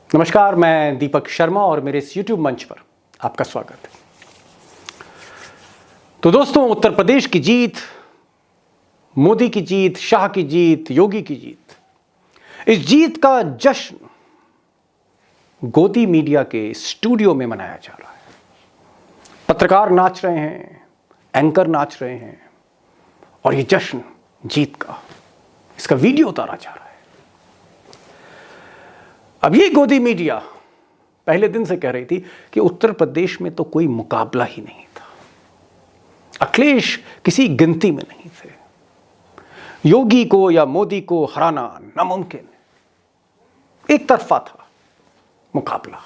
नमस्कार, मैं दीपक शर्मा और मेरे इस YouTube मंच पर आपका स्वागत है। तो दोस्तों, उत्तर प्रदेश की जीत, मोदी की जीत, शाह की जीत, योगी की जीत, इस जीत का जश्न गोदी मीडिया के स्टूडियो में मनाया जा रहा है। पत्रकार नाच रहे हैं, एंकर नाच रहे हैं और ये जश्न जीत का, इसका वीडियो उतारा जा रहा है। अब ये गोदी मीडिया पहले दिन से कह रही थी कि उत्तर प्रदेश में तो कोई मुकाबला ही नहीं था, अखिलेश किसी गिनती में नहीं थे, योगी को या मोदी को हराना नामुमकिन, एक तरफा था मुकाबला।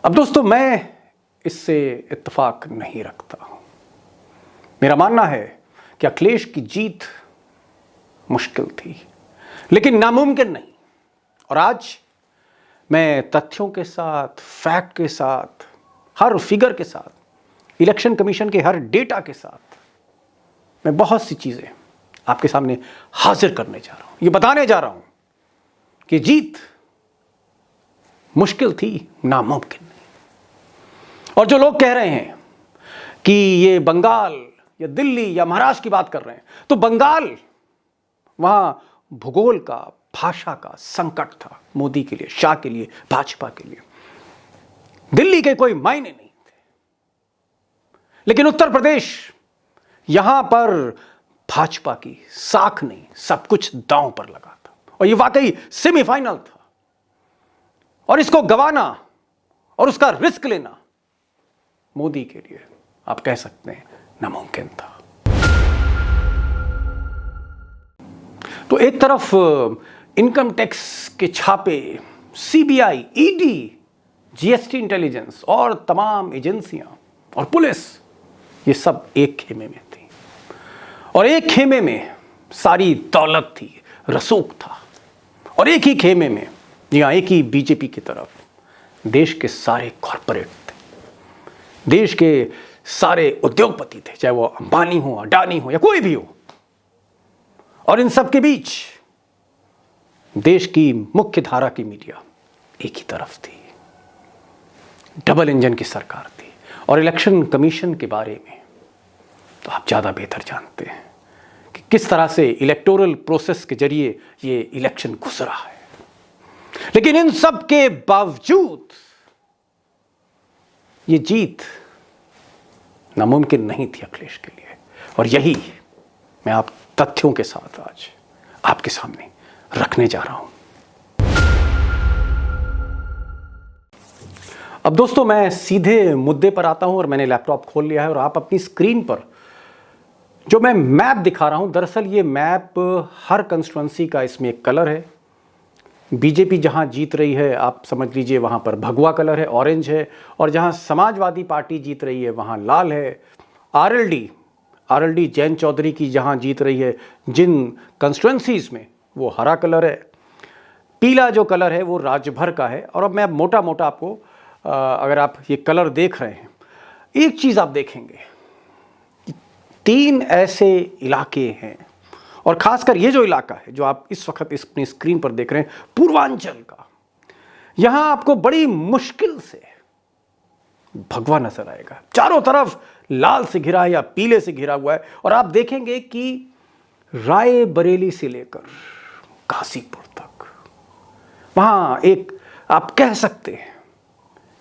अब दोस्तों, मैं इससे इत्तेफाक नहीं रखता हूं। मेरा मानना है कि अखिलेश की जीत मुश्किल थी लेकिन नामुमकिन नहीं। और आज मैं तथ्यों के साथ, फैक्ट के साथ, हर फिगर के साथ, इलेक्शन कमीशन के हर डेटा के साथ मैं बहुत सी चीजें आपके सामने हाजिर करने जा रहा हूं। ये बताने जा रहा हूं कि जीत मुश्किल थी, नामुमकिन नहीं। और जो लोग कह रहे हैं कि ये बंगाल या दिल्ली या महाराष्ट्र की बात कर रहे हैं, तो बंगाल वहां भूगोल का, भाषा का संकट था मोदी के लिए, शाह के लिए, भाजपा के लिए। दिल्ली के कोई मायने नहीं थे। लेकिन उत्तर प्रदेश, यहां पर भाजपा की साख नहीं, सब कुछ दांव पर लगा था और यह वाकई सेमीफाइनल था। और इसको गंवाना और उसका रिस्क लेना मोदी के लिए, आप कह सकते हैं, नामुमकिन था। तो एक तरफ इनकम टैक्स के छापे, सीबीआई, ईडी, जीएसटी इंटेलिजेंस और तमाम एजेंसियां और पुलिस, ये सब एक खेमे में थी और एक खेमे में सारी दौलत थी, रसूख था। और एक ही खेमे में, यहां एक ही बीजेपी की तरफ देश के सारे कॉरपोरेट थे, देश के सारे उद्योगपति थे, चाहे वो अंबानी हो, अडानी हो या कोई भी हो। और इन सब के बीच देश की मुख्य धारा की मीडिया एक ही तरफ थी, डबल इंजन की सरकार थी। और इलेक्शन कमीशन के बारे में तो आप ज्यादा बेहतर जानते हैं कि किस तरह से इलेक्टोरल प्रोसेस के जरिए ये इलेक्शन गुजरा है। लेकिन इन सब के बावजूद ये जीत नामुमकिन नहीं थी अखिलेश के लिए। और यही मैं आप तथ्यों के साथ आज आपके सामने रखने जा रहा हूं। अब दोस्तों, मैं सीधे मुद्दे पर आता हूं और मैंने लैपटॉप खोल लिया है और आप अपनी स्क्रीन पर जो मैं मैप दिखा रहा हूं, दरअसल ये मैप हर कंस्टिट्यूएंसी का, इसमें एक कलर है। बीजेपी जहां जीत रही है, आप समझ लीजिए वहां पर भगवा कलर है, ऑरेंज है। और जहां समाजवादी पार्टी जीत रही है वहां लाल है। आरएलडी जैन चौधरी की जहां जीत रही है जिन कंस्टिट्यूएंसीज में, वो हरा कलर है। पीला जो कलर है वो राज्य भर का है। और अब मैं मोटा मोटा आपको, अगर आप ये कलर देख रहे हैं, एक चीज आप देखेंगे, 3 ऐसे इलाके हैं। और खासकर ये जो इलाका है जो आप इस वक्त अपनी स्क्रीन पर देख रहे हैं, पूर्वांचल का, यहां आपको बड़ी मुश्किल से भगवा नजर आएगा। चारों तरफ लाल से घिरा है या पीले से घिरा हुआ है। और आप देखेंगे कि रायबरेली से लेकर गाजीपुर तक वहां एक, आप कह सकते हैं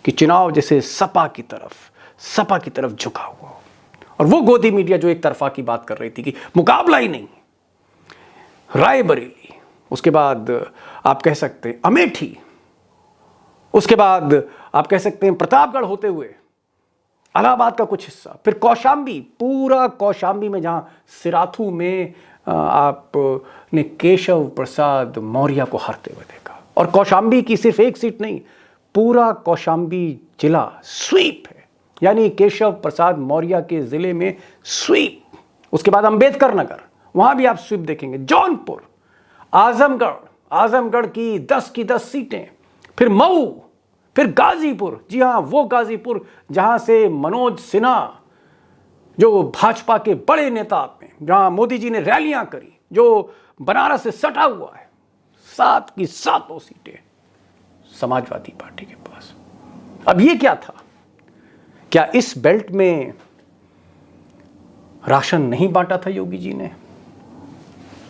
कि चुनाव जैसे सपा की तरफ झुका हुआ हो। और वो गोदी मीडिया जो एक तरफा की बात कर रही थी कि मुकाबला ही नहीं, रायबरेली, उसके बाद आप कह सकते हैं अमेठी, उसके बाद आप कह सकते हैं प्रतापगढ़ होते हुए इलाहाबाद का कुछ हिस्सा, फिर कौशाम्बी, पूरा कौशाम्बी में जहां सिराथू में आपने केशव प्रसाद मौर्य को हारते हुए देखा। और कौशाम्बी की सिर्फ एक सीट नहीं, पूरा कौशाम्बी जिला स्वीप है, यानी केशव प्रसाद मौर्य के जिले में स्वीप। उसके बाद अंबेडकर नगर, वहां भी आप स्वीप देखेंगे। जौनपुर, आजमगढ़ की 10 सीटें, फिर मऊ, फिर गाजीपुर, जी हां वो गाजीपुर जहां से मनोज सिन्हा, जो भाजपा के बड़े नेता हैं, जहां मोदी जी ने रैलियां करी, जो बनारस से सटा हुआ है, 7 की 7 सीटें समाजवादी पार्टी के पास। अब ये क्या था? क्या इस बेल्ट में राशन नहीं बांटा था योगी जी ने?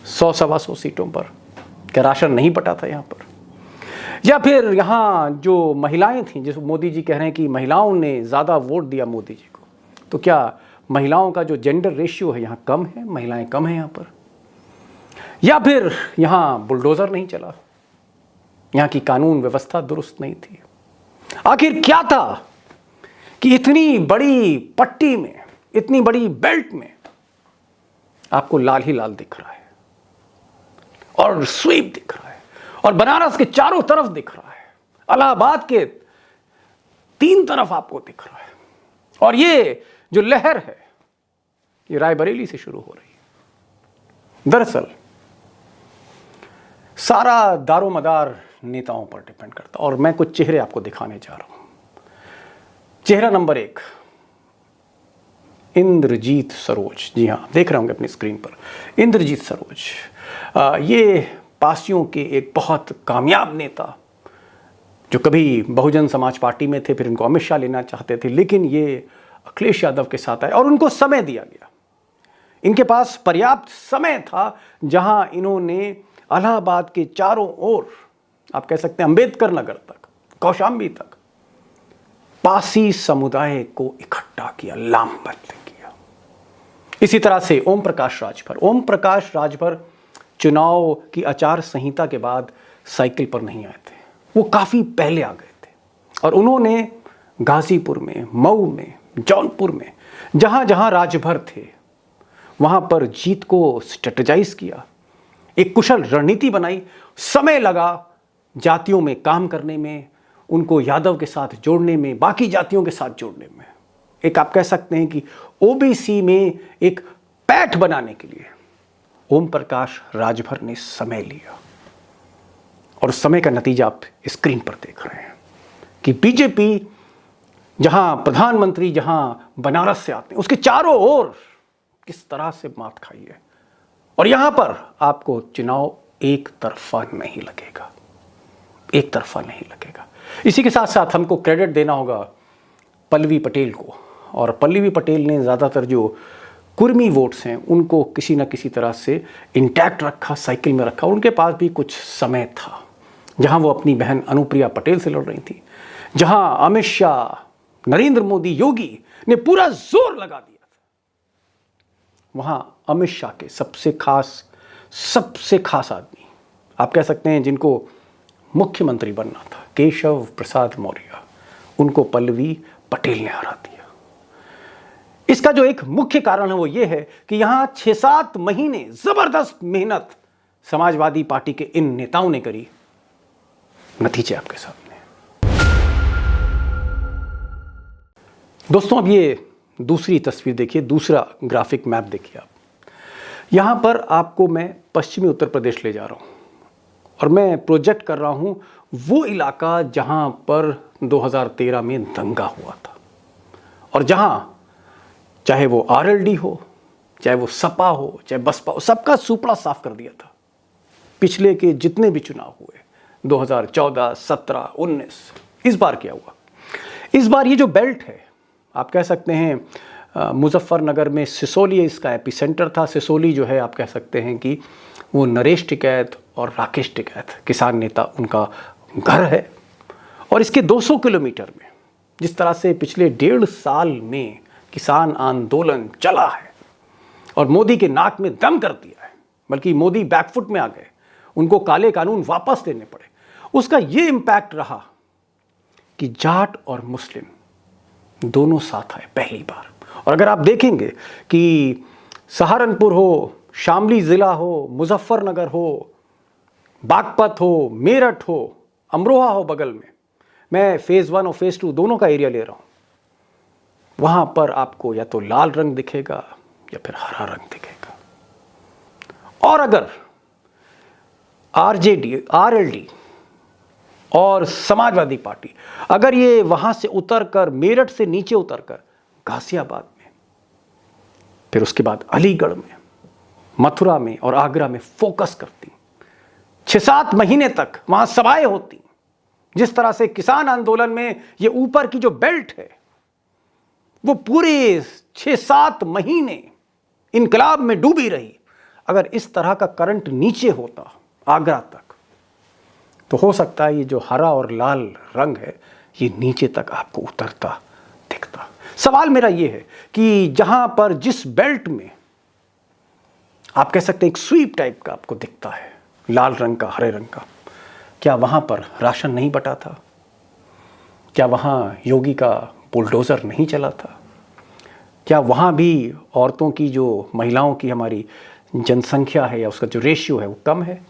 100-125 सीटों पर क्या राशन नहीं बटा था यहां पर? या फिर यहां जो महिलाएं थीं, जिस मोदी जी कह रहे हैं कि महिलाओं ने ज्यादा वोट दिया मोदी जी को, तो क्या महिलाओं का जो जेंडर रेशियो है यहां कम है, महिलाएं कम है यहां पर? या फिर यहां बुलडोजर नहीं चला, यहां की कानून व्यवस्था दुरुस्त नहीं थी? आखिर क्या था कि इतनी बड़ी पट्टी में, इतनी बड़ी बेल्ट में आपको लाल ही लाल दिख रहा है और स्वीप दिख रहा है और बनारस के चारों तरफ दिख रहा है, इलाहाबाद के 3 तरफ आपको दिख रहा है, और ये जो लहर है ये रायबरेली से शुरू हो रही है। दरअसल सारा दारोमदार नेताओं पर डिपेंड करता, और मैं कुछ चेहरे आपको दिखाने जा रहा हूं। चेहरा नंबर 1, इंद्रजीत सरोज। जी हां, देख रहे होंगे अपनी स्क्रीन पर इंद्रजीत सरोज। ये पासियों के एक बहुत कामयाब नेता, जो कभी बहुजन समाज पार्टी में थे, फिर इनको अमित शाह लेना चाहते थे, लेकिन ये अखिलेश यादव के साथ आए और उनको समय दिया गया। इनके पास पर्याप्त समय था जहां इन्होंने इलाहाबाद के चारों ओर, आप कह सकते हैं अम्बेडकर नगर तक, कौशाम्बी तक, पासी समुदाय को इकट्ठा किया, लामबंद किया। इसी तरह से ओम प्रकाश राजभर चुनाव की आचार संहिता के बाद साइकिल पर नहीं आए थे, वो काफी पहले आ गए थे, और उन्होंने गाजीपुर में, मऊ में, जौनपुर में, जहां जहां राजभर थे वहां पर जीत को स्ट्रेटेजाइज किया, एक कुशल रणनीति बनाई। समय लगा जातियों में काम करने में, उनको यादव के साथ जोड़ने में, बाकी जातियों के साथ जोड़ने में। एक आप कह सकते हैं कि ओबीसी में एक पैठ बनाने के लिए ओम प्रकाश राजभर ने समय लिया, और उस समय का नतीजा आप स्क्रीन पर देख रहे हैं कि बीजेपी जहां प्रधानमंत्री जहां बनारस से आते हैं, उसके चारों ओर किस तरह से मात खाई है। और यहां पर आपको चुनाव एक तरफा नहीं लगेगा, एक तरफा नहीं लगेगा। इसी के साथ साथ हमको क्रेडिट देना होगा पल्लवी पटेल को, और पल्लवी पटेल ने ज़्यादातर जो कुर्मी वोट्स हैं उनको किसी न किसी तरह से इंटैक्ट रखा, साइकिल में रखा। उनके पास भी कुछ समय था जहां वो अपनी बहन अनुप्रिया पटेल से लड़ रही थी, जहां अमित शाह, नरेंद्र मोदी, योगी ने पूरा जोर लगा दिया था, वहां अमित शाह के सबसे खास आदमी, आप कह सकते हैं जिनको मुख्यमंत्री बनना था, केशव प्रसाद मौर्य, उनको पल्लवी पटेल ने हरा दिया। इसका जो एक मुख्य कारण है वो ये है कि यहां 6-7 महीने जबरदस्त मेहनत समाजवादी पार्टी के इन नेताओं ने करी, नतीजे आपके सामने। दोस्तों, अब ये दूसरी तस्वीर देखिए, दूसरा ग्राफिक मैप देखिए आप। यहां पर आपको मैं पश्चिमी उत्तर प्रदेश ले जा रहा हूं, और मैं प्रोजेक्ट कर रहा हूं वो इलाका जहां पर 2013 में दंगा हुआ था, और जहां चाहे वो आरएलडी हो, चाहे वो सपा हो, चाहे बसपा हो, सबका सुपड़ा साफ कर दिया था। पिछले के जितने भी चुनाव हुए, 2014, 17, 19, इस बार क्या हुआ? इस बार ये जो बेल्ट है, आप कह सकते हैं मुजफ्फरनगर में सिसोली इसका एपिसेंटर था। सिसोली जो है आप कह सकते हैं कि वो नरेश टिकैत और राकेश टिकैत, किसान नेता, उनका घर है। और इसके 200 किलोमीटर में जिस तरह से पिछले 1.5 साल में किसान आंदोलन चला है और मोदी के नाक में दम कर दिया है, बल्कि मोदी बैकफुट में आ गए, उनको काले कानून वापस लेने पड़े, उसका ये इम्पैक्ट रहा कि जाट और मुस्लिम दोनों साथ आए पहली बार। और अगर आप देखेंगे कि सहारनपुर हो, शामली ज़िला हो, मुजफ्फरनगर हो, बागपत हो, मेरठ हो, अमरोहा हो बगल में, मैं फेज़ 1 और फेज़ 2 दोनों का एरिया ले रहा हूँ, वहाँ पर आपको या तो लाल रंग दिखेगा या फिर हरा रंग दिखेगा। और अगर आरजेडी, आरएलडी और समाजवादी पार्टी अगर ये वहाँ से उतरकर, मेरठ से नीचे उतरकर गाजियाबाद में, फिर उसके बाद अलीगढ़ में, मथुरा में और आगरा में फोकस करती, 6-7 महीने तक वहां सभाएं होती। जिस तरह से किसान आंदोलन में ये ऊपर की जो बेल्ट है वो पूरे 6-7 महीने इनकलाब में डूबी रही, अगर इस तरह का करंट नीचे होता आगरा तक तो हो सकता है ये जो हरा और लाल रंग है ये नीचे तक आपको उतरता दिखता। सवाल मेरा ये है कि जहां पर जिस बेल्ट में आप कह सकते हैं एक स्वीप टाइप का आपको दिखता है, लाल रंग का, हरे रंग का, क्या वहां पर राशन नहीं बटा था? क्या वहां योगी का बुलडोजर नहीं चला था? क्या वहां भी औरतों की, जो महिलाओं की हमारी जनसंख्या है या उसका जो रेशियो है वो कम है?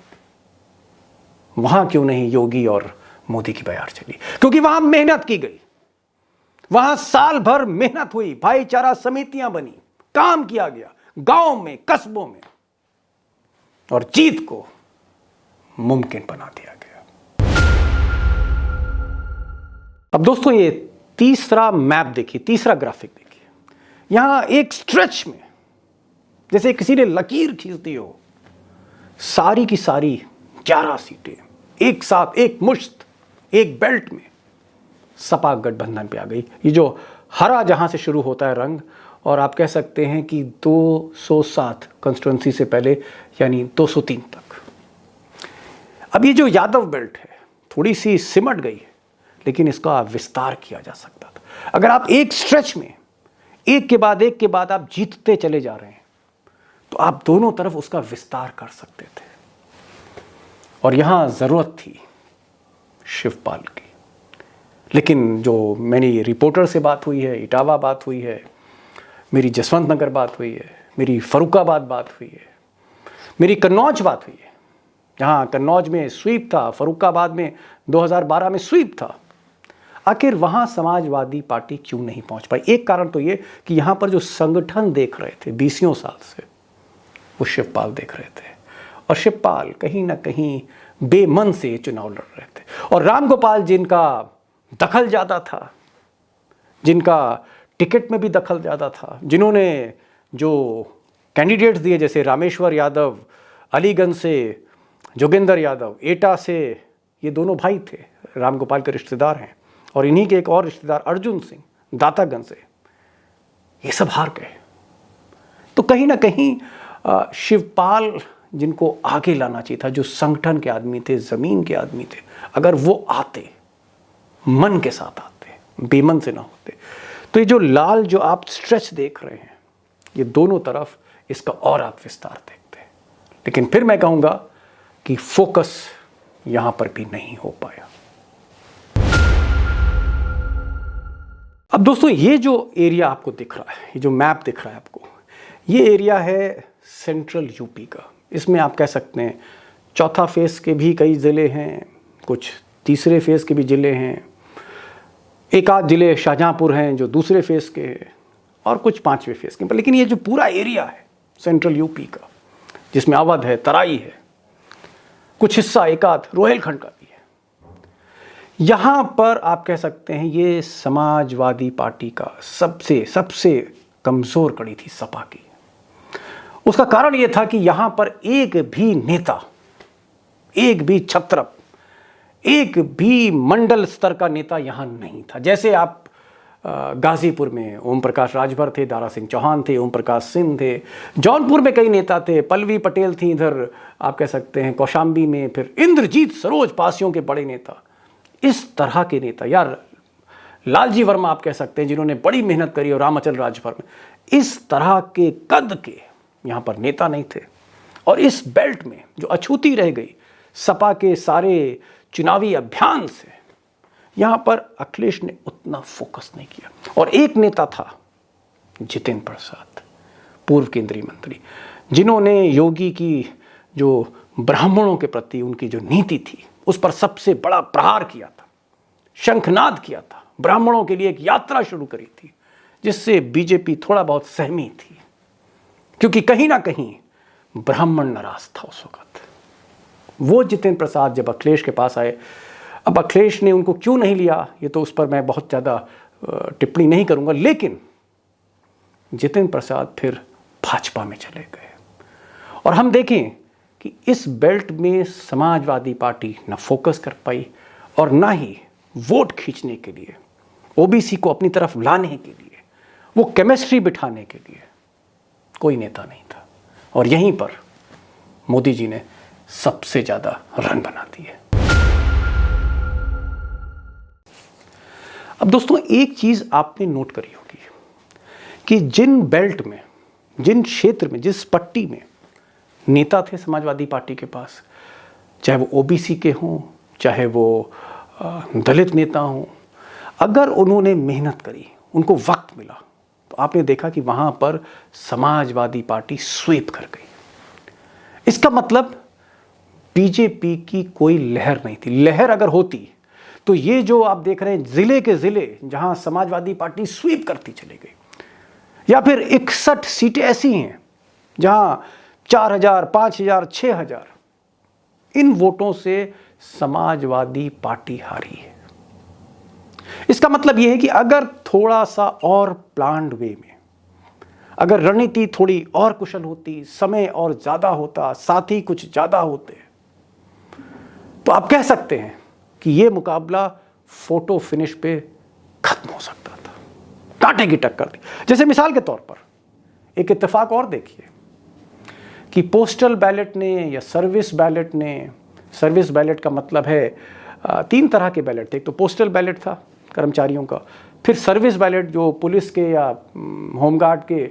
वहां क्यों नहीं योगी और मोदी की बयार चली? क्योंकि वहां मेहनत की गई, वहां साल भर मेहनत हुई, भाईचारा समितियां बनी, काम किया गया गांव में, कस्बों में, और जीत को मुमकिन बना दिया गया। अब दोस्तों ये तीसरा मैप देखिए, तीसरा ग्राफिक देखिए। यहां एक स्ट्रेच में जैसे किसी ने लकीर खींच दी हो, सारी की सारी 11 सीटें एक साथ, एक मुश्त, एक बेल्ट में सपा गठबंधन पे आ गई। ये जो हरा जहां से शुरू होता है रंग, और आप कह सकते हैं कि 207 कंस्टिट्यूंसी से पहले यानी 203 तक। अब ये जो यादव बेल्ट है थोड़ी सी सिमट गई है, लेकिन इसका विस्तार किया जा सकता था। अगर आप एक स्ट्रेच में एक के बाद आप जीतते चले जा रहे हैं तो आप दोनों तरफ उसका विस्तार कर सकते थे, और यहां जरूरत थी शिवपाल की। लेकिन जो मेरी रिपोर्टर से बात हुई है, इटावा बात हुई है, मेरी जसवंत नगर बात हुई है, मेरी फरुखाबाद बात हुई है, मेरी कन्नौज बात हुई है, जहां कन्नौज में स्वीप था, फरुखाबाद में 2012 में स्वीप था, आखिर वहां समाजवादी पार्टी क्यों नहीं पहुंच पाई? एक कारण तो ये कि यहां पर जो संगठन देख रहे थे 20 साल से, वो शिवपाल देख रहे थे, और शिवपाल कहीं ना कहीं बेमन से चुनाव लड़ रहे थे। और रामगोपाल जिनका दखल ज़्यादा था, जिनका टिकट में भी दखल ज़्यादा था, जिन्होंने जो कैंडिडेट्स दिए, जैसे रामेश्वर यादव अलीगंज से, जोगेंद्र यादव एटा से, ये दोनों भाई थे, रामगोपाल के रिश्तेदार हैं, और इन्हीं के एक और रिश्तेदार अर्जुन सिंह दातागंज से, ये सब हार गए। तो कहीं ना कहीं शिवपाल जिनको आगे लाना चाहिए था, जो संगठन के आदमी थे, जमीन के आदमी थे, अगर वो आते, मन के साथ आते, बेमन से ना होते, तो ये जो लाल जो आप स्ट्रेच देख रहे हैं, ये दोनों तरफ इसका और आप विस्तार देखते। लेकिन फिर मैं कहूंगा कि फोकस यहां पर भी नहीं हो पाया। अब दोस्तों ये जो एरिया आपको दिख रहा है, ये जो मैप दिख रहा है आपको, ये एरिया है सेंट्रल यूपी का। इसमें आप कह सकते हैं चौथा फेज के भी कई ज़िले हैं, कुछ तीसरे फेज के भी ज़िले हैं, एक आध ज़िले शाहजहाँपुर हैं जो दूसरे फेज के हैं, और कुछ 5वें फेज के। लेकिन ये जो पूरा एरिया है सेंट्रल यूपी का, जिसमें अवध है, तराई है, कुछ हिस्सा एक आध रोहिलखंड का भी है, यहाँ पर आप कह सकते हैं ये समाजवादी पार्टी का सबसे कमज़ोर कड़ी थी सपा की। उसका कारण यह था कि यहां पर एक भी नेता, एक भी छत्रप, एक भी मंडल स्तर का नेता यहां नहीं था। जैसे आप गाजीपुर में ओम प्रकाश राजभर थे, दारा सिंह चौहान थे, ओम प्रकाश सिंह थे, जौनपुर में कई नेता थे, पल्लवी पटेल थी, इधर आप कह सकते हैं कौशाम्बी में फिर इंद्रजीत सरोज, पासियों के बड़े नेता। इस तरह के नेता, यार लालजी वर्मा आप कह सकते हैं जिन्होंने बड़ी मेहनत करी, और रामाचल राजभर में, इस तरह के कद के यहाँ पर नेता नहीं थे। और इस बेल्ट में जो अछूती रह गई सपा के सारे चुनावी अभियान से, यहाँ पर अखिलेश ने उतना फोकस नहीं किया। और एक नेता था जितेंद्र प्रसाद, पूर्व केंद्रीय मंत्री, जिन्होंने योगी की जो ब्राह्मणों के प्रति उनकी जो नीति थी उस पर सबसे बड़ा प्रहार किया था, शंखनाद किया था, ब्राह्मणों के लिए एक यात्रा शुरू करी थी, जिससे बीजेपी थोड़ा बहुत सहमी थी, क्योंकि कहीं ना कहीं ब्राह्मण नाराज था उस वक्त। वो जितेंद्र प्रसाद जब अखिलेश के पास आए, अब अखिलेश ने उनको क्यों नहीं लिया, ये तो उस पर मैं बहुत ज़्यादा टिप्पणी नहीं करूंगा, लेकिन जितेंद्र प्रसाद फिर भाजपा में चले गए। और हम देखें कि इस बेल्ट में समाजवादी पार्टी न फोकस कर पाई और ना ही वोट खींचने के लिए, ओबीसी को अपनी तरफ लाने के लिए, वो केमिस्ट्री बिठाने के लिए कोई नेता नहीं था। और यहीं पर मोदी जी ने सबसे ज़्यादा रन बना दिए। अब दोस्तों, एक चीज़ आपने नोट करी होगी कि जिन बेल्ट में, जिन क्षेत्र में, जिस पट्टी में नेता थे समाजवादी पार्टी के पास, चाहे वो ओबीसी के हों, चाहे वो दलित नेता हों, अगर उन्होंने मेहनत करी, उनको वक्त मिला, तो आपने देखा कि वहाँ पर समाजवादी पार्टी स्वीप कर गई। इसका मतलब बीजेपी की कोई लहर नहीं थी। लहर अगर होती तो ये जो आप देख रहे हैं ज़िले के ज़िले जहाँ समाजवादी पार्टी स्वीप करती चली गई, या फिर 61 सीटें ऐसी हैं जहाँ 4000, 5000, 6000 इन वोटों से समाजवादी पार्टी हारी है। इसका मतलब यह है कि अगर थोड़ा सा और प्लान्ड वे में, अगर रणनीति थोड़ी और कुशल होती, समय और ज़्यादा होता, साथी कुछ ज़्यादा होते, तो आप कह सकते हैं कि यह मुकाबला फोटो फिनिश पे खत्म हो सकता था, कांटे की टक्कर थी। जैसे मिसाल के तौर पर एक इत्तेफाक और देखिए कि पोस्टल बैलेट ने या सर्विस बैलेट ने, सर्विस बैलेट का मतलब है 3 तरह के बैलेट थे। एक तो पोस्टल बैलेट था कर्मचारियों का, फिर सर्विस बैलेट जो पुलिस के या होमगार्ड के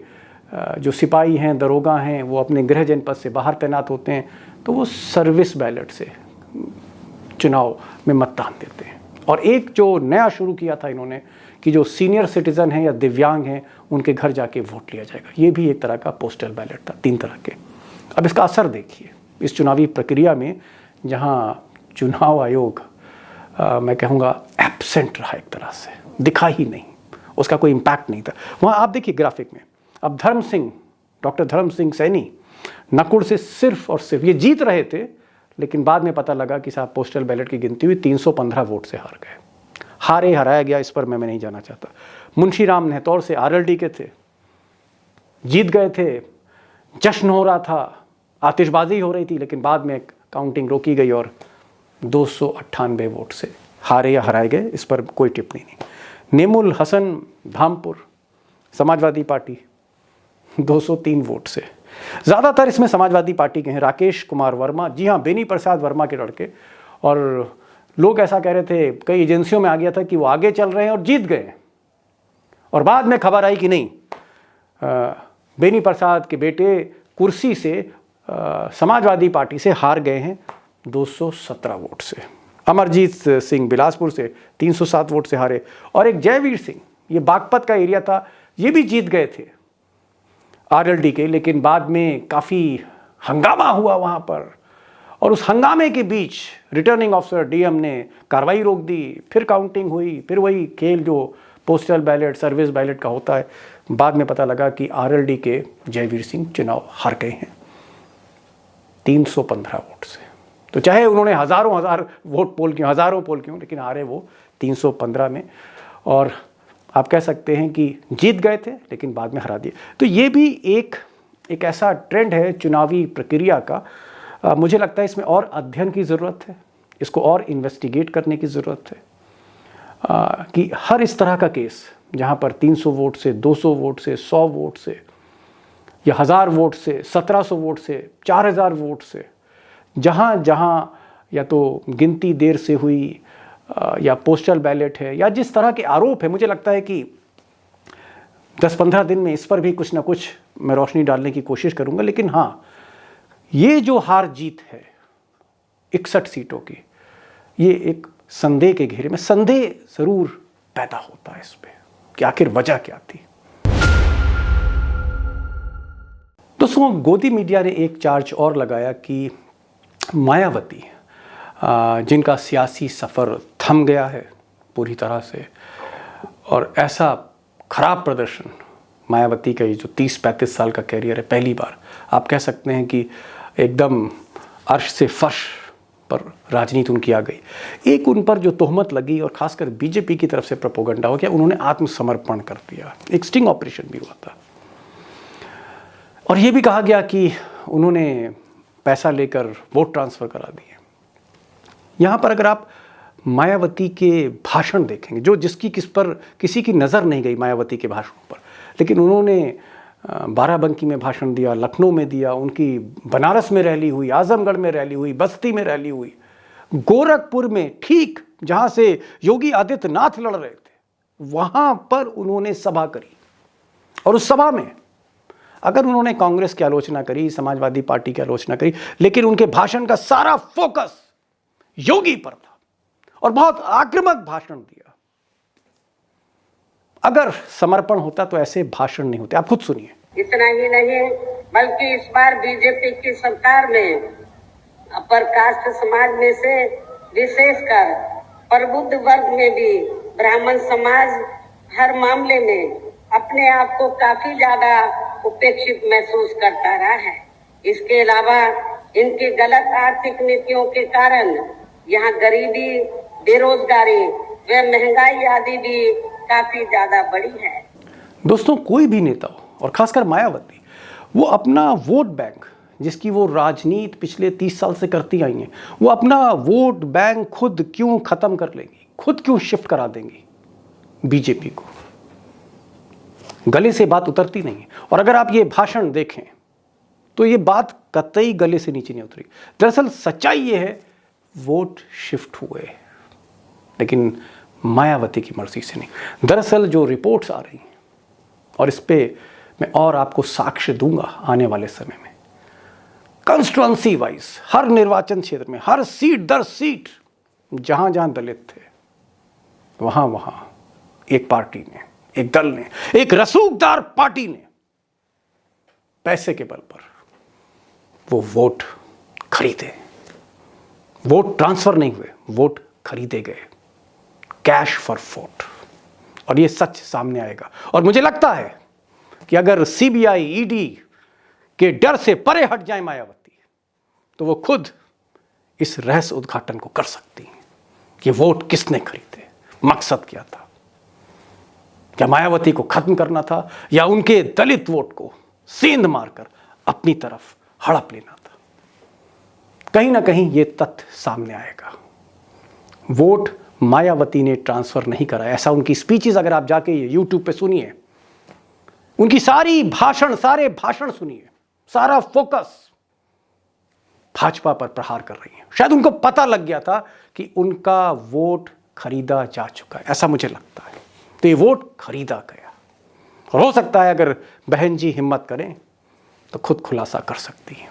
जो सिपाही हैं, दरोगा हैं, वो अपने गृह जनपद से बाहर तैनात होते हैं, तो वो सर्विस बैलेट से चुनाव में मतदान देते हैं। और एक जो नया शुरू किया था इन्होंने कि जो सीनियर सिटीज़न हैं या दिव्यांग हैं, उनके घर जाके वोट लिया जाएगा, ये भी एक तरह का पोस्टल बैलेट था, 3 तरह के। अब इसका असर देखिए इस चुनावी प्रक्रिया में, जहाँ चुनाव आयोग मैं कहूँगा एब्सेंट रहा, एक तरह से दिखा ही नहीं, उसका कोई इम्पैक्ट नहीं था। वहाँ आप देखिए ग्राफिक में, अब डॉक्टर धर्म सिंह सैनी नकुड़ से सिर्फ और सिर्फ ये जीत रहे थे, लेकिन बाद में पता लगा कि साहब पोस्टल बैलेट की गिनती हुई 315 वोट से हार गए। हराया गया, इस पर मैं नहीं जाना चाहता। मुंशी राम नेहतौर से आरएलडी के थे, जीत गए थे, जश्न हो रहा था, आतिशबाजी हो रही थी, लेकिन बाद में काउंटिंग रोकी गई और 298 वोट से हारे या हराए गए, इस पर कोई टिप्पणी नहीं। नेमुल हसन धामपुर समाजवादी पार्टी 203 वोट से, ज़्यादातर इसमें समाजवादी पार्टी के हैं। राकेश कुमार वर्मा, जी हाँ, बेनी प्रसाद वर्मा के लड़के, और लोग ऐसा कह रहे थे, कई एजेंसियों में आ गया था कि वो आगे चल रहे हैं और जीत गए, और बाद में खबर आई कि नहीं, बेनी प्रसाद के बेटे कुर्सी से समाजवादी पार्टी से हार गए हैं 217 वोट से। अमरजीत सिंह बिलासपुर से 307 वोट से हारे, और एक जयवीर सिंह, ये बागपत का एरिया था, ये भी जीत गए थे आरएलडी के, लेकिन बाद में काफ़ी हंगामा हुआ वहाँ पर, और उस हंगामे के बीच रिटर्निंग ऑफिसर डीएम ने कार्रवाई रोक दी, फिर काउंटिंग हुई, फिर वही खेल जो पोस्टल बैलेट सर्विस बैलेट का होता है। बाद में पता लगा कि आरएलडी के जयवीर सिंह चुनाव हार गए हैं 315 वोट से। तो चाहे उन्होंने हज़ारों वोट पोल किए, हज़ारों पोल किए, लेकिन हारे वो 315 में, और आप कह सकते हैं कि जीत गए थे लेकिन बाद में हरा दिए। तो ये भी एक ऐसा ट्रेंड है चुनावी प्रक्रिया का। मुझे लगता है इसमें और अध्ययन की ज़रूरत है, इसको और इन्वेस्टिगेट करने की ज़रूरत है कि हर इस तरह का केस जहाँ पर 300 वोट से, 200 वोट से, 100 वोट से, या 1000 वोट से, 1700 वोट से, 4000 वोट से, जहाँ या तो गिनती देर से हुई या पोस्टल बैलेट है या जिस तरह के आरोप है, मुझे लगता है कि 10-15 दिन में इस पर भी कुछ ना कुछ मैं रोशनी डालने की कोशिश करूंगा। लेकिन हाँ, ये जो हार जीत है 61 सीटों की, ये एक संदेह के घेरे में, संदेह ज़रूर पैदा होता है इस पर कि आखिर वजह क्या थी। दोस्तों, गोदी मीडिया ने एक चार्ज और लगाया कि मायावती, जिनका सियासी सफ़र थम गया है पूरी तरह से, और ऐसा खराब प्रदर्शन मायावती का, ये जो 30-35 साल का कैरियर है, पहली बार आप कह सकते हैं कि एकदम अर्श से फर्श पर राजनीति उनकी आ गई। एक उन पर जो तोहमत लगी और ख़ासकर बीजेपी की तरफ से प्रोपोगंडा हो गया, उन्होंने आत्मसमर्पण कर दिया, एक स्टिंग ऑपरेशन भी हुआ था, और ये भी कहा गया कि उन्होंने पैसा लेकर वोट ट्रांसफ़र करा दिए। यहाँ पर अगर आप मायावती के भाषण देखेंगे, जो जिसकी किस पर किसी की नज़र नहीं गई मायावती के भाषणों पर, लेकिन उन्होंने बाराबंकी में भाषण दिया, लखनऊ में दिया, उनकी बनारस में रैली हुई, आजमगढ़ में रैली हुई, बस्ती में रैली हुई, गोरखपुर में, ठीक जहाँ से योगी आदित्यनाथ लड़ रहे थे, वहाँ पर उन्होंने सभा करी। और उस सभा में अगर उन्होंने कांग्रेस की आलोचना करी, समाजवादी पार्टी की आलोचना करी, लेकिन उनके भाषण का सारा फोकस योगी पर था और बहुत आक्रामक भाषण दिया। अगर समर्पण होता तो ऐसे भाषण नहीं होते। आप खुद सुनिए। इतना ही नहीं, बल्कि इस बार बीजेपी की सरकार में अपर कास्ट समाज में से विशेषकर प्रबुद्ध वर्ग में भी ब्राह्मण समाज हर मामले में अपने आप को काफी ज्यादा उपेक्षित महसूस करता रहा है। इसके अलावा इनकी गलत आर्थिक नीतियों के कारण यहाँ गरीबी, बेरोजगारी व महंगाई आदि भी काफी ज्यादा बढ़ी है। दोस्तों, कोई भी नेता हो और खासकर मायावती, वो अपना वोट बैंक, जिसकी वो राजनीति पिछले 30 साल से करती आई हैं, वो अपना वोट बैंक खुद क्यों खत्म कर लेंगी, खुद क्यों शिफ्ट करा देंगी बीजेपी को। गले से बात उतरती नहीं है। और अगर आप ये भाषण देखें तो ये बात कतई गले से नीचे नहीं उतरी। दरअसल सच्चाई ये है, वोट शिफ्ट हुए, लेकिन मायावती की मर्जी से नहीं। दरअसल जो रिपोर्ट्स आ रही हैं, और इस पे मैं और आपको साक्ष्य दूंगा आने वाले समय में, कंस्टिट्यूएंसी वाइज हर निर्वाचन क्षेत्र में, हर सीट दर सीट, जहां जहां दलित थे, वहां वहां एक पार्टी ने, एक दल ने, एक रसूखदार पार्टी ने पैसे के बल पर वो वोट खरीदे। वोट ट्रांसफर नहीं हुए, वोट खरीदे गए, कैश फॉर वोट। और ये सच सामने आएगा। और मुझे लगता है कि अगर सीबीआई, ईडी के डर से परे हट जाए मायावती, तो वो खुद इस रहस्य उद्घाटन को कर सकती हैं कि वोट किसने खरीदे, मकसद क्या था। क्या मायावती को खत्म करना था, या उनके दलित वोट को सेंध मारकर अपनी तरफ हड़प लेना था। कहीं ना कहीं ये तथ्य सामने आएगा। वोट मायावती ने ट्रांसफर नहीं करा, ऐसा उनकी स्पीचेस अगर आप जाके यूट्यूब पे सुनिए, उनकी सारे भाषण सुनिए, सारा फोकस भाजपा पर प्रहार कर रही है। शायद उनको पता लग गया था कि उनका वोट खरीदा जा चुका है, ऐसा मुझे लगता है। तो ये वोट खरीदा गया, और हो सकता है अगर बहन जी हिम्मत करें तो खुद खुलासा कर सकती है।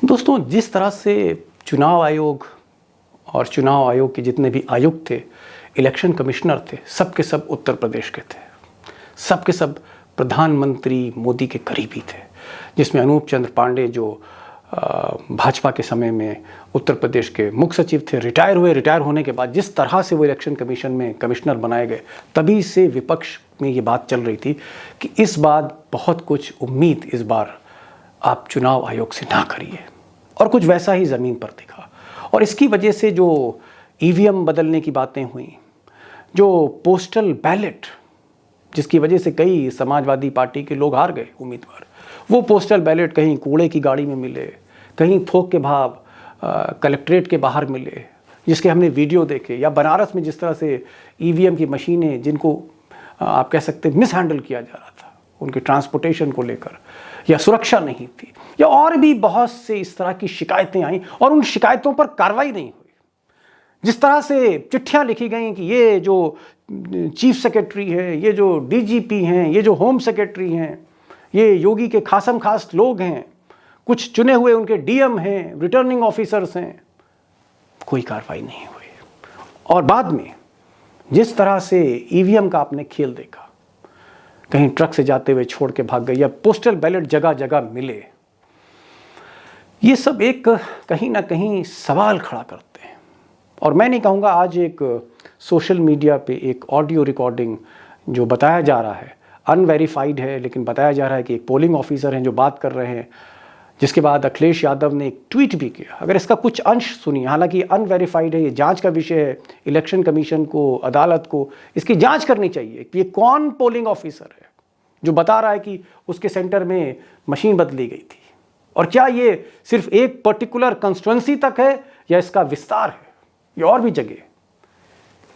दोस्तों, जिस तरह से चुनाव आयोग और चुनाव आयोग के जितने भी आयुक्त थे, इलेक्शन कमिश्नर थे, सब के सब उत्तर प्रदेश के थे, सब के सब प्रधानमंत्री मोदी के करीबी थे, जिसमें अनूप चंद्र पांडे जो भाजपा के समय में उत्तर प्रदेश के मुख्य सचिव थे, रिटायर हुए। रिटायर होने के बाद जिस तरह से वो इलेक्शन कमीशन में कमिश्नर बनाए गए, तभी से विपक्ष में ये बात चल रही थी कि इस बार बहुत कुछ उम्मीद इस बार आप चुनाव आयोग से ना करिए, और कुछ वैसा ही ज़मीन पर दिखा। और इसकी वजह से जो ईवीएम बदलने की बातें हुई, जो पोस्टल बैलेट, जिसकी वजह से कई समाजवादी पार्टी के लोग हार गए उम्मीदवार, वो पोस्टल बैलेट कहीं कूड़े की गाड़ी में मिले, कहीं थोक के भाव कलेक्ट्रेट के बाहर मिले, जिसके हमने वीडियो देखे। या बनारस में जिस तरह से ईवीएम की मशीनें, जिनको आप कह सकते मिस हैंडल किया जा रहा था उनके ट्रांसपोर्टेशन को लेकर, या सुरक्षा नहीं थी, या और भी बहुत से इस तरह की शिकायतें आई, और उन शिकायतों पर कार्रवाई नहीं हुई। जिस तरह से चिट्ठियाँ लिखी गई कि ये जो चीफ सेक्रेटरी है, ये जो डीजीपी हैं, ये जो होम सेक्रेटरी हैं, ये योगी के खासम खास लोग हैं, कुछ चुने हुए उनके डीएम हैं, रिटर्निंग ऑफिसर्स हैं, कोई कार्रवाई नहीं हुई। और बाद में जिस तरह से ईवीएम का आपने खेल देखा, कहीं ट्रक से जाते हुए छोड़ के भाग गए, या पोस्टल बैलेट जगह जगह मिले, ये सब एक कहीं ना कहीं सवाल खड़ा करते हैं। और मैं नहीं कहूँगा, आज एक सोशल मीडिया पे एक ऑडियो रिकॉर्डिंग जो बताया जा रहा है, अनवेरीफाइड है, लेकिन बताया जा रहा है कि एक पोलिंग ऑफिसर हैं जो बात कर रहे हैं, जिसके बाद अखिलेश यादव ने एक ट्वीट भी किया। अगर इसका कुछ अंश सुनिए, हालांकि अनवेरीफाइड है, ये जांच का विषय है, इलेक्शन कमीशन को, अदालत को इसकी जांच करनी चाहिए कि ये कौन पोलिंग ऑफिसर है, जो बता रहा है कि उसके सेंटर में मशीन बदली गई थी? और क्या ये सिर्फ एक पर्टिकुलर कंस्टिट्यूंसी तक है या इसका विस्तार है या और भी जगह?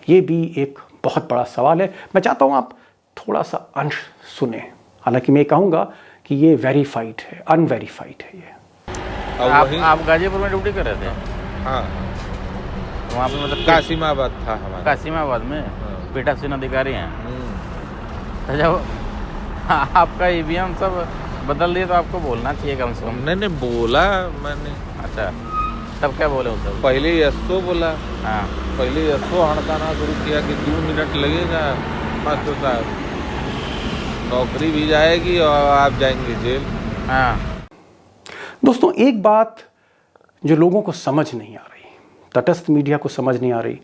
ये भी एक बहुत बड़ा सवाल है। मैं चाहता हूं आप थोड़ा सा अंश सुने, हालांकि मैं कहूंगा कि ये वेरीफाइड है, अनवेरीफाइड है ये। आप गाजीपुर में ड्यूटी कर रहे थे? हाँ, वहाँ पे मतलब कासिमाबाद था हमारा। कासिमाबाद में हाँ। पीठासीन अधिकारी हैं। हम्म। तो जब आपका ईवीएम सब बदल दिए तो आपको बोलना चाहिए कम से कम। मैंने बोला मैंने अच्छा, तब क्या बोले उस पहले एसओ बोला। हाँ पहले एसओ हड़काना शुरू किया कि 2 मिनट लगेगा मास्टर साहब, नौकरी भी जाएगी और आप जाएंगे जेल। हाँ। दोस्तों, एक बात जो लोगों को समझ नहीं आ रही, तटस्थ मीडिया को समझ नहीं आ रही,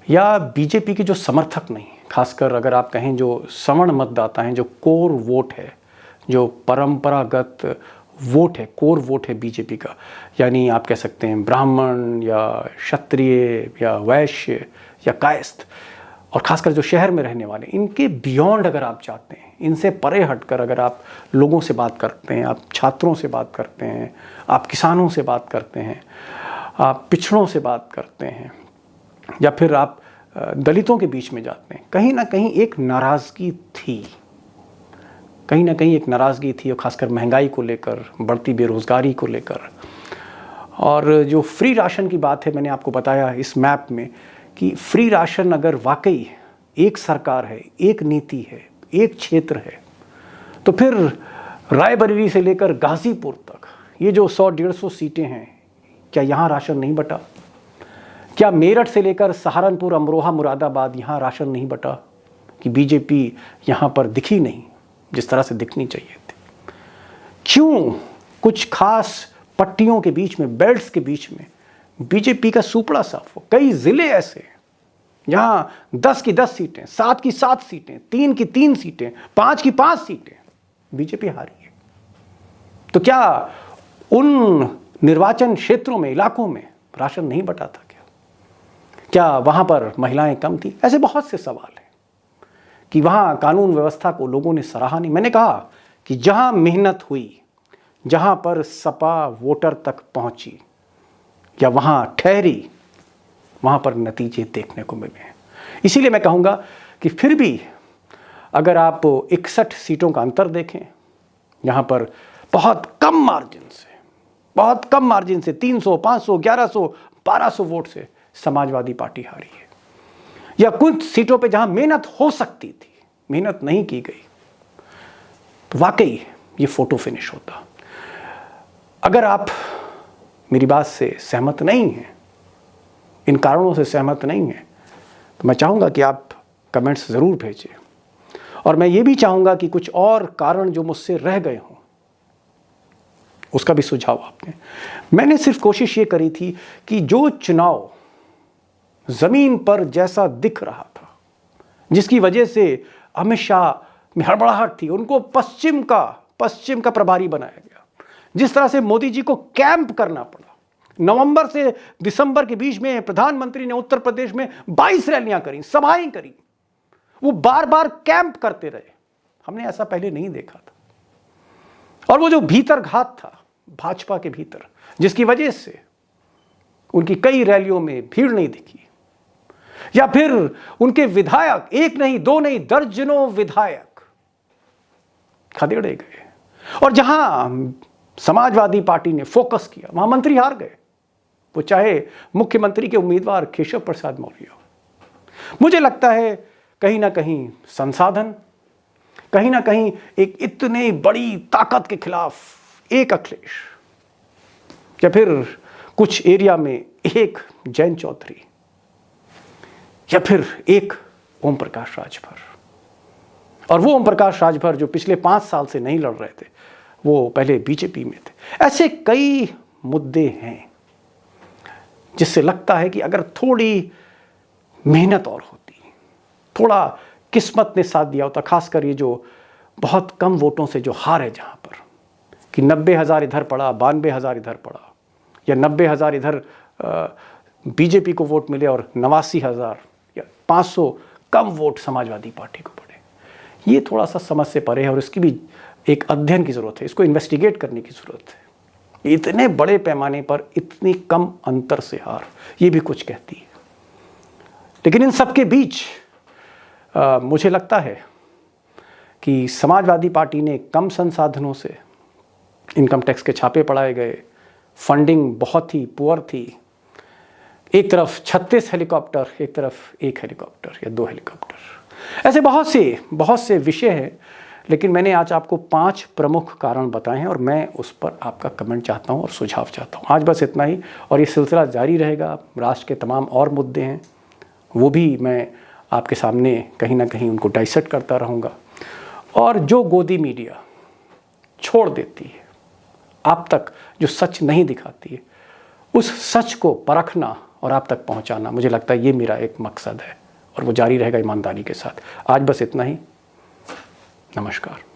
या बीजेपी के जो समर्थक नहीं, खासकर अगर आप कहें जो सवर्ण मतदाता हैं, जो कोर वोट है, जो परंपरागत वोट है, कोर वोट है बीजेपी का, यानी आप कह सकते हैं ब्राह्मण या क्षत्रिय या वैश्य या कायस्थ, और खासकर जो शहर में रहने वाले, इनके बियॉन्ड अगर आप चाहते हैं, इनसे परे हटकर अगर आप लोगों से बात करते हैं, आप छात्रों से बात करते हैं, आप किसानों से बात करते हैं, आप पिछड़ों से बात करते हैं, या फिर आप दलितों के बीच में जाते हैं, कहीं ना कहीं एक नाराज़गी थी, कहीं ना कहीं एक नाराज़गी थी, और खासकर महंगाई को लेकर, बढ़ती बेरोज़गारी को लेकर। और जो फ्री राशन की बात है, मैंने आपको बताया इस मैप में कि फ्री राशन अगर वाकई एक सरकार है, एक नीति है, एक क्षेत्र है, तो फिर रायबरेली से लेकर गाज़ीपुर तक ये जो 100-150 सीटें हैं, क्या यहाँ राशन नहीं बटा? क्या मेरठ से लेकर सहारनपुर, अमरोहा, मुरादाबाद यहाँ राशन नहीं बटा कि बीजेपी यहाँ पर दिखी नहीं जिस तरह से दिखनी चाहिए थी? क्यों कुछ खास पट्टियों के बीच में, बेल्ट्स के बीच में बीजेपी का सुपड़ा साफ हो? कई जिले ऐसे हैं जहाँ 10 की 10 सीटें, 7 की 7 सीटें, 3 की 3 सीटें, 5 की 5 सीटें बीजेपी हारी है। तो क्या उन निर्वाचन क्षेत्रों में, इलाकों में राशन नहीं बटा था? क्या वहाँ पर महिलाएं कम थी? ऐसे बहुत से सवाल हैं कि वहाँ कानून व्यवस्था को लोगों ने सराहा नहीं। मैंने कहा कि जहाँ मेहनत हुई, जहाँ पर सपा वोटर तक पहुँची या वहाँ ठहरी, वहाँ पर नतीजे देखने को मिले हैं। इसीलिए मैं कहूँगा कि फिर भी अगर आप 61 सीटों का अंतर देखें, यहाँ पर बहुत कम मार्जिन से 300, 500, 1100, 1200 वोट से समाजवादी पार्टी हारी है। या कुछ सीटों पे जहां मेहनत हो सकती थी, मेहनत नहीं की गई, तो वाकई ये फोटो फिनिश होता। अगर आप मेरी बात से सहमत नहीं हैं, इन कारणों से सहमत नहीं हैं, तो मैं चाहूँगा कि आप कमेंट्स ज़रूर भेजें, और मैं ये भी चाहूँगा कि कुछ और कारण जो मुझसे रह गए हों उसका भी सुझाव आपने। मैंने सिर्फ कोशिश ये करी थी कि जो चुनाव ज़मीन पर जैसा दिख रहा था, जिसकी वजह से अमित शाह में हड़बड़ाहट थी, उनको पश्चिम का प्रभारी बनाया गया, जिस तरह से मोदी जी को कैंप करना पड़ा, नवंबर से दिसंबर के बीच में प्रधानमंत्री ने उत्तर प्रदेश में 22 रैलियां करी, सभाएं करी, वो बार बार कैंप करते रहे, हमने ऐसा पहले नहीं देखा था। और वो जो भीतरघात था भाजपा के भीतर, जिसकी वजह से उनकी कई रैलियों में भीड़ नहीं दिखी, या फिर उनके विधायक, एक नहीं, दो नहीं, दर्जनों विधायक खदेड़े गए, और जहां समाजवादी पार्टी ने फोकस किया वहां मंत्री हार गए, वो चाहे मुख्यमंत्री के उम्मीदवार केशव प्रसाद मौर्य हो। मुझे लगता है कहीं ना कहीं संसाधन, कहीं ना कहीं एक इतनी बड़ी ताकत के खिलाफ एक अखिलेश, या फिर कुछ एरिया में एक जयंत चौधरी, या फिर एक ओम प्रकाश राजभर, और वो ओम प्रकाश राजभर जो पिछले 5 साल से नहीं लड़ रहे थे, वो पहले बीजेपी में थे। ऐसे कई मुद्दे हैं जिससे लगता है कि अगर थोड़ी मेहनत और होती, थोड़ा किस्मत ने साथ दिया होता, खासकर ये जो बहुत कम वोटों से जो हार है, जहाँ पर कि 90,000 इधर पड़ा, 92,000 इधर पड़ा, या 90,000 इधर बीजेपी को वोट मिले और 89,000 या 500 कम वोट समाजवादी पार्टी को पड़े, ये थोड़ा सा समझ से परे है और इसकी भी एक अध्ययन की ज़रूरत है, इसको इन्वेस्टिगेट करने की ज़रूरत है। इतने बड़े पैमाने पर इतनी कम अंतर से हार, ये भी कुछ कहती है। लेकिन इन सब के बीच मुझे लगता है कि समाजवादी पार्टी ने कम संसाधनों से इनकम टैक्स के छापे पड़ाए गए, फंडिंग बहुत ही पुअर थी, एक तरफ 36 हेलीकॉप्टर, एक तरफ 1 हेलीकॉप्टर या 2 हेलीकॉप्टर, ऐसे बहुत से विषय हैं। लेकिन मैंने आज आपको 5 प्रमुख कारण बताए हैं और मैं उस पर आपका कमेंट चाहता हूं और सुझाव चाहता हूं। आज बस इतना ही और ये सिलसिला जारी रहेगा। राष्ट्र के तमाम और मुद्दे हैं, वो भी मैं आपके सामने कहीं ना कहीं उनको डाइसेक्ट करता रहूँगा। और जो गोदी मीडिया छोड़ देती है, आप तक जो सच नहीं दिखाती है, उस सच को परखना और आप तक पहुंचाना, मुझे लगता है ये मेरा एक मकसद है और वो जारी रहेगा ईमानदारी के साथ। आज बस इतना ही। नमस्कार।